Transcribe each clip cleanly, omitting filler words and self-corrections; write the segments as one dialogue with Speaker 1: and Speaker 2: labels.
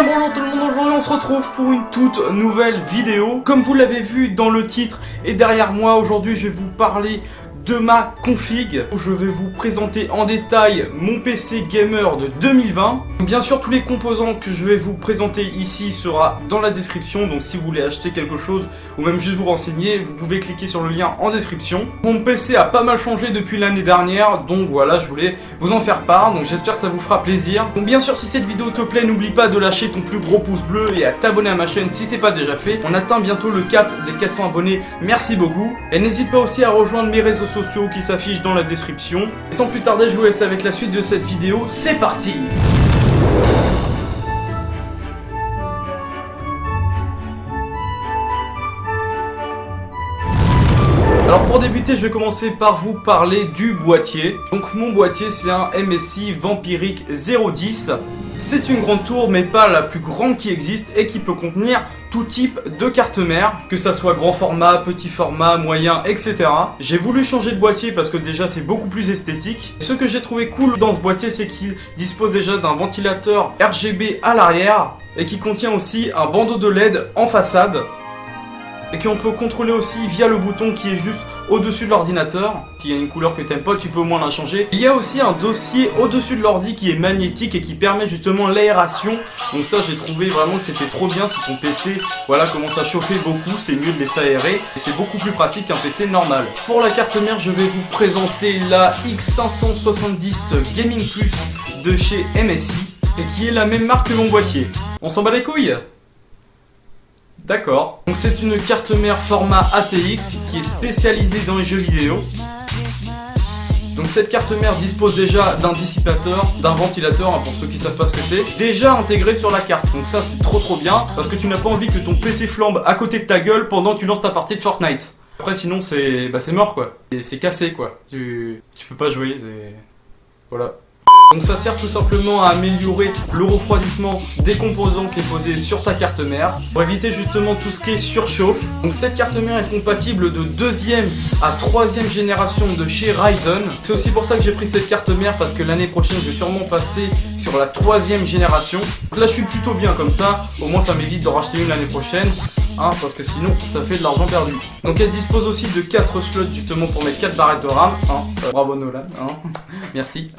Speaker 1: Bien bonjour tout le monde, aujourd'hui on se retrouve pour une toute nouvelle vidéo. Comme vous l'avez vu dans le titre et derrière moi, aujourd'hui je vais vous parler de ma config. Je vais vous présenter en détail mon PC gamer de 2020. Bien sûr, tous les composants que je vais vous présenter ici sera dans la description. Donc si vous voulez acheter quelque chose ou même juste vous renseigner, vous pouvez cliquer sur le lien en description. Mon PC a pas mal changé depuis l'année dernière, donc voilà, je voulais vous en faire part. Donc j'espère que ça vous fera plaisir. Donc bien sûr, si cette vidéo te plaît, n'oublie pas de lâcher ton plus gros pouce bleu et à t'abonner à ma chaîne si c'est pas déjà fait. On atteint bientôt le cap des 400 abonnés, merci beaucoup. Et n'hésite pas aussi à rejoindre mes réseaux sociaux qui s'affichent dans la description. Et sans plus tarder, je vous laisse avec la suite de cette vidéo. C'est parti! Alors pour débuter, je vais commencer par vous parler du boîtier. Donc mon boîtier, c'est un MSI Vampiric 010. C'est une grande tour, mais pas la plus grande qui existe et qui peut contenir tout type de carte mère, que ça soit grand format, petit format, moyen, etc. J'ai voulu changer de boîtier parce que déjà c'est beaucoup plus esthétique. Ce que j'ai trouvé cool dans ce boîtier, c'est qu'il dispose déjà d'un ventilateur RGB à l'arrière et qui contient aussi un bandeau de LED en façade et qu'on peut contrôler aussi via le bouton qui est juste au-dessus de l'ordinateur. S'il y a une couleur que t'aimes pas, tu peux au moins la changer. Il y a aussi un dossier au-dessus de l'ordi qui est magnétique et qui permet justement l'aération. Donc ça, j'ai trouvé vraiment que c'était trop bien. Si ton PC commence à chauffer beaucoup, c'est mieux de laisser aérer. Et c'est beaucoup plus pratique qu'un PC normal. Pour la carte mère, je vais vous présenter la X570 Gaming Plus de chez MSI et qui est la même marque que mon boîtier. On s'en bat les couilles ? D'accord. Donc c'est une carte mère format ATX qui est spécialisée dans les jeux vidéo. Donc cette carte mère dispose déjà d'un dissipateur, d'un ventilateur, pour ceux qui savent pas ce que c'est, déjà intégré sur la carte. Donc ça c'est trop bien, parce que tu n'as pas envie que ton PC flambe à côté de ta gueule pendant que tu lances ta partie de Fortnite. Après sinon c'est mort quoi, c'est cassé quoi, tu peux pas jouer, voilà. Donc ça sert tout simplement à améliorer le refroidissement des composants qui est posé sur ta carte mère pour éviter justement tout ce qui est surchauffe. Donc cette carte mère est compatible de 2e à 3e génération de chez Ryzen. C'est aussi pour ça que j'ai pris cette carte mère parce que l'année prochaine je vais sûrement passer sur la 3e génération. Donc là je suis plutôt bien comme ça, au moins ça m'évite d'en racheter une l'année prochaine. Parce que sinon ça fait de l'argent perdu. Donc elle dispose aussi de 4 slots justement pour mettre 4 barrettes de RAM. Bravo Nolan, merci.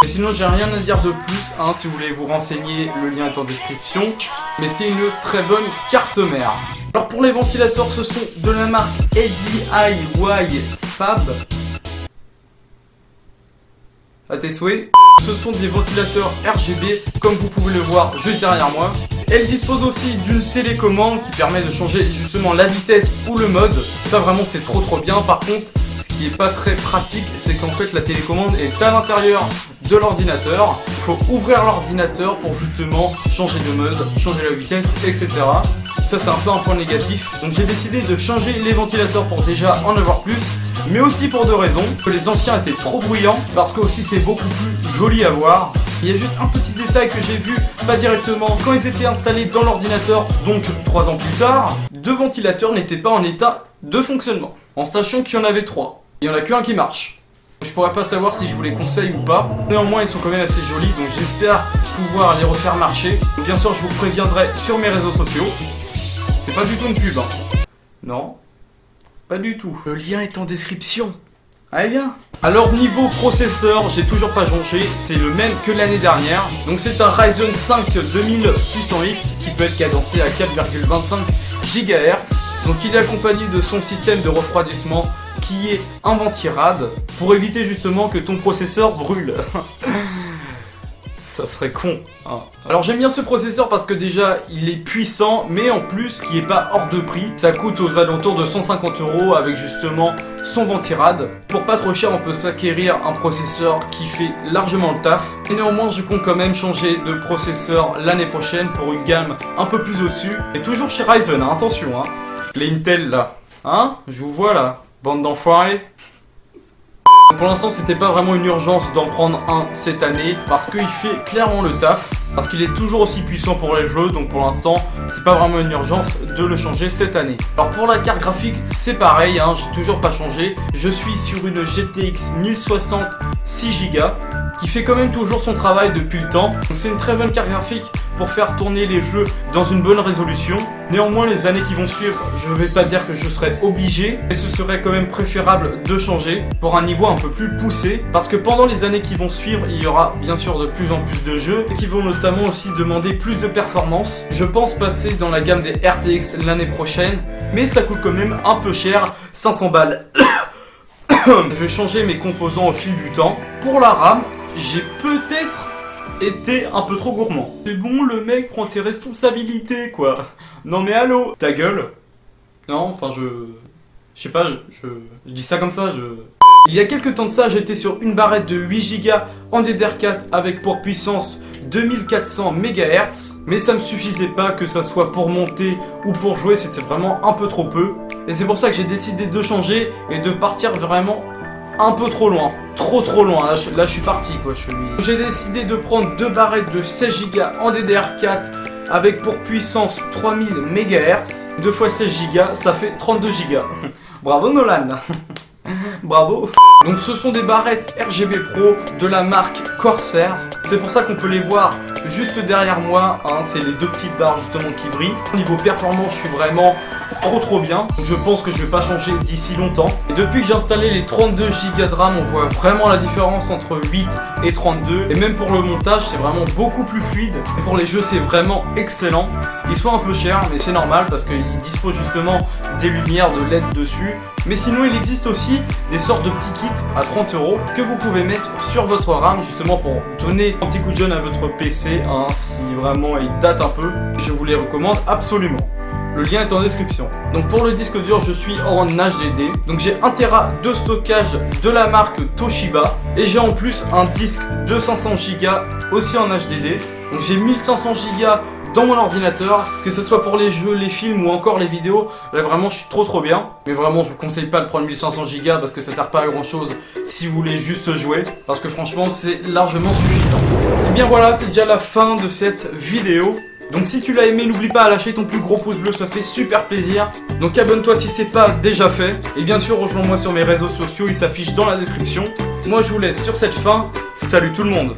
Speaker 1: Et sinon j'ai rien à dire de plus, si vous voulez vous renseigner, le lien est en description. Mais c'est une très bonne carte mère. Alors pour les ventilateurs, ce sont de la marque DIY Fab. À tes souhaits. Ce sont des ventilateurs RGB, comme vous pouvez le voir juste derrière moi. Elle dispose aussi d'une télécommande qui permet de changer justement la vitesse ou le mode. Ça vraiment c'est trop bien. Par contre, ce qui est pas très pratique, c'est qu'en fait la télécommande est à l'intérieur de l'ordinateur. Il faut ouvrir l'ordinateur pour justement changer de mode, changer la vitesse, etc. Ça c'est un peu un point négatif. Donc j'ai décidé de changer les ventilateurs pour déjà en avoir plus. Mais aussi pour deux raisons, que les anciens étaient trop bruyants, parce que aussi c'est beaucoup plus joli à voir. Il y a juste un petit détail que j'ai vu, pas directement, quand ils étaient installés dans l'ordinateur, donc 3 ans plus tard, 2 ventilateurs n'étaient pas en état de fonctionnement. En sachant qu'il y en avait 3, il n'y en a qu'un qui marche. Je pourrais pas savoir si je vous les conseille ou pas, néanmoins ils sont quand même assez jolis, donc j'espère pouvoir les refaire marcher. Bien sûr je vous préviendrai sur mes réseaux sociaux, c'est pas du tout une pub, Non. Pas du tout. Le lien est en description. Allez viens. Alors niveau processeur, j'ai toujours pas changé, c'est le même que l'année dernière. Donc c'est un Ryzen 5 2600X qui peut être cadencé à 4,25 GHz. Donc il est accompagné de son système de refroidissement qui est un ventirad pour éviter justement que ton processeur brûle. Ça serait con. Alors j'aime bien ce processeur parce que déjà il est puissant, mais en plus qui est pas hors de prix. Ça coûte aux alentours de 150 € avec justement son ventirad. Pour pas trop cher, on peut s'acquérir un processeur qui fait largement le taf. Et néanmoins je compte quand même changer de processeur l'année prochaine pour une gamme un peu plus au-dessus. Et toujours chez Ryzen, attention Les Intel là, je vous vois là, bande d'enfoirés. Pour l'instant c'était pas vraiment une urgence d'en prendre un cette année parce qu'il fait clairement le taf, parce qu'il est toujours aussi puissant pour les jeux, donc pour l'instant c'est pas vraiment une urgence de le changer cette année. Alors pour la carte graphique c'est pareil, j'ai toujours pas changé, je suis sur une GTX 1060 6 Go qui fait quand même toujours son travail depuis le temps. Donc c'est une très bonne carte graphique pour faire tourner les jeux dans une bonne résolution. Néanmoins, les années qui vont suivre, je vais pas dire que je serai obligé, mais ce serait quand même préférable de changer pour un niveau un peu plus poussé, parce que pendant les années qui vont suivre, il y aura bien sûr de plus en plus de jeux et qui vont notamment aussi demander plus de performance. Je pense passer dans la gamme des RTX l'année prochaine, mais ça coûte quand même un peu cher, 500 balles. Je vais changer mes composants au fil du temps. Pour la RAM, j'ai peut-être été un peu trop gourmand. C'est bon, le mec prend ses responsabilités, quoi. Non mais allô, ta gueule. Non, enfin je sais pas, je dis ça comme ça, Il y a quelques temps de ça, j'étais sur une barrette de 8 Go en DDR4 avec pour puissance 2400 MHz, mais ça me suffisait pas, que ça soit pour monter ou pour jouer, c'était vraiment un peu trop peu. Et c'est pour ça que j'ai décidé de changer et de partir vraiment un peu trop loin. Trop loin, là je suis parti quoi. J'ai décidé de prendre deux barrettes de 16 Go en DDR4 avec pour puissance 3000 MHz. 2 x 16 Go, ça fait 32 Go. Bravo Nolan. Bravo. Donc ce sont des barrettes RGB Pro de la marque Corsair. C'est pour ça qu'on peut les voir juste derrière moi, hein, c'est les deux petites barres justement qui brillent. Au niveau performance, je suis vraiment trop bien. Donc je pense que je vais pas changer d'ici longtemps. Et depuis que j'ai installé les 32 Go de RAM, on voit vraiment la différence entre 8 et 32. Et même pour le montage, c'est vraiment beaucoup plus fluide. Et pour les jeux, c'est vraiment excellent. Ils sont un peu chers, mais c'est normal parce qu'ils disposent justement des lumières de LED dessus. Mais sinon, il existe aussi des sortes de petits kits à 30 € que vous pouvez mettre sur votre RAM justement pour donner un petit coup de jeune à votre PC, hein, si vraiment il date un peu. Je vous les recommande absolument. Le lien est en description. Donc pour le disque dur, je suis en HDD. Donc j'ai 1 Tera de stockage de la marque Toshiba. Et j'ai en plus un disque de 500 Go aussi en HDD. Donc j'ai 1500 Go dans mon ordinateur, que ce soit pour les jeux, les films ou encore les vidéos. Là vraiment je suis trop bien. Mais vraiment je vous conseille pas de prendre 1500 Go parce que ça sert pas à grand chose si vous voulez juste jouer, parce que franchement c'est largement suffisant. Et bien voilà, c'est déjà la fin de cette vidéo. Donc si tu l'as aimé, n'oublie pas à lâcher ton plus gros pouce bleu, ça fait super plaisir. Donc abonne-toi si c'est pas déjà fait. Et bien sûr rejoins-moi sur mes réseaux sociaux, ils s'affichent dans la description. Moi je vous laisse sur cette fin. Salut tout le monde.